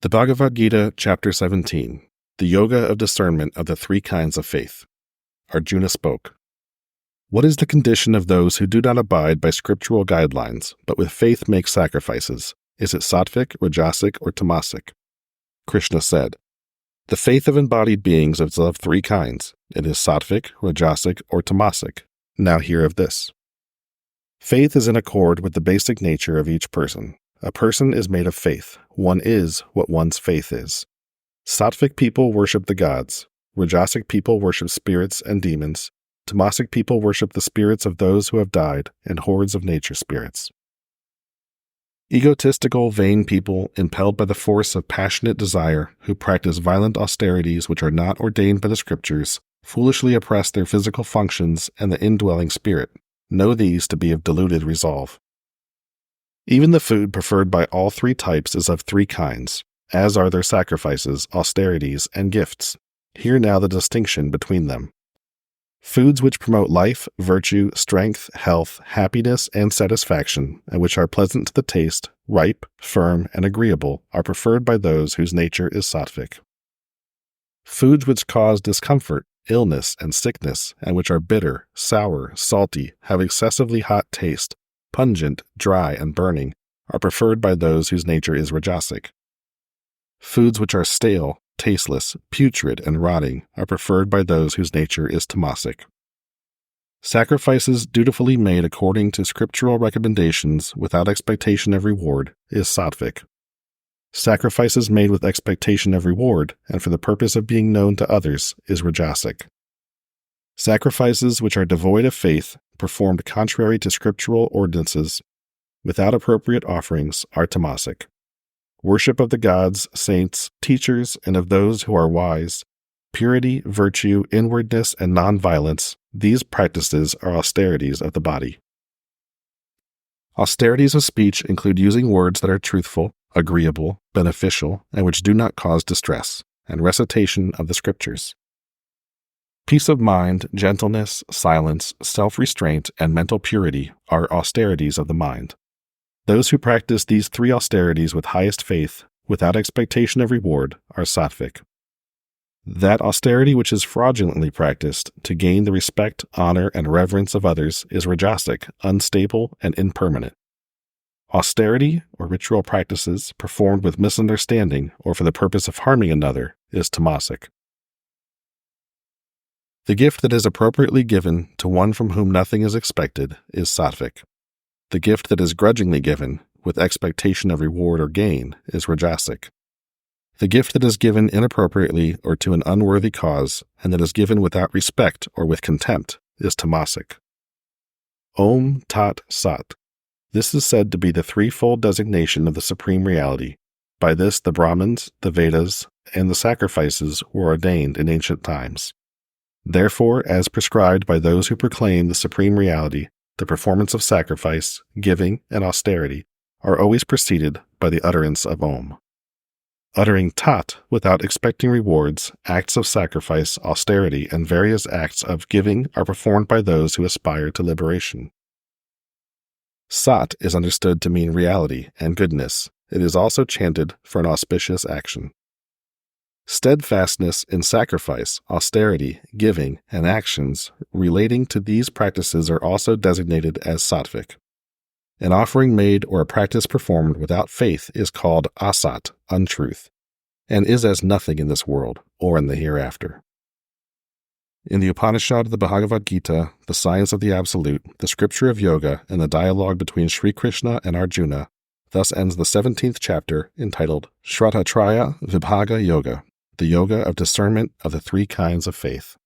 The Bhagavad Gita, Chapter 17, The Yoga of Discernment of the Three Kinds of Faith. Arjuna spoke. What is the condition of those who do not abide by scriptural guidelines, but with faith make sacrifices? Is it sattvic, rajasic, or tamasic? Krishna said, the faith of embodied beings is of three kinds. It is sattvic, rajasic, or tamasic. Now hear of this. Faith is in accord with the basic nature of each person. A person is made of faith. One is what one's faith is. Sattvic people worship the gods. Rajasic people worship spirits and demons. Tamasic people worship the spirits of those who have died and hordes of nature spirits. Egotistical, vain people, impelled by the force of passionate desire, who practice violent austerities which are not ordained by the scriptures, foolishly oppress their physical functions and the indwelling spirit. Know these to be of deluded resolve. Even the food preferred by all three types is of three kinds, as are their sacrifices, austerities, and gifts. Hear now the distinction between them. Foods which promote life, virtue, strength, health, happiness, and satisfaction, and which are pleasant to the taste, ripe, firm, and agreeable, are preferred by those whose nature is sattvic. Foods which cause discomfort, illness, and sickness, and which are bitter, sour, salty, have excessively hot taste, pungent, dry, and burning, are preferred by those whose nature is rajasic. Foods which are stale, tasteless, putrid, and rotting are preferred by those whose nature is tamasic. Sacrifices dutifully made according to scriptural recommendations without expectation of reward is sattvic. Sacrifices made with expectation of reward and for the purpose of being known to others is rajasic. Sacrifices which are devoid of faith, performed contrary to scriptural ordinances, without appropriate offerings, are tamasic. Worship of the gods, saints, teachers, and of those who are wise, purity, virtue, inwardness, and non-violence, these practices are austerities of the body. Austerities of speech include using words that are truthful, agreeable, beneficial, and which do not cause distress, and recitation of the scriptures. Peace of mind, gentleness, silence, self-restraint, and mental purity are austerities of the mind. Those who practice these three austerities with highest faith, without expectation of reward, are sattvic. That austerity which is fraudulently practiced to gain the respect, honor, and reverence of others is rajasic, unstable, and impermanent. Austerity, or ritual practices performed with misunderstanding or for the purpose of harming another, is tamasic. The gift that is appropriately given to one from whom nothing is expected is sattvic. The gift that is grudgingly given, with expectation of reward or gain, is rajasic. The gift that is given inappropriately or to an unworthy cause, and that is given without respect or with contempt, is tamasic. Om Tat Sat. This is said to be the threefold designation of the Supreme Reality. By this the Brahmins, the Vedas, and the sacrifices were ordained in ancient times. Therefore, as prescribed by those who proclaim the Supreme Reality, the performance of sacrifice, giving, and austerity are always preceded by the utterance of Om. Uttering Tat without expecting rewards, acts of sacrifice, austerity, and various acts of giving are performed by those who aspire to liberation. Sat is understood to mean reality and goodness. It is also chanted for an auspicious action. Steadfastness in sacrifice, austerity, giving, and actions relating to these practices are also designated as sattvic. An offering made or a practice performed without faith is called asat, untruth, and is as nothing in this world or in the hereafter. In the Upanishad of the Bhagavad Gita, the science of the Absolute, the scripture of yoga, and the dialogue between Sri Krishna and Arjuna, thus ends the 17th chapter entitled Sraddhatraya Vibhaga Yoga, the Yoga of Discernment of the Three Kinds of Faith.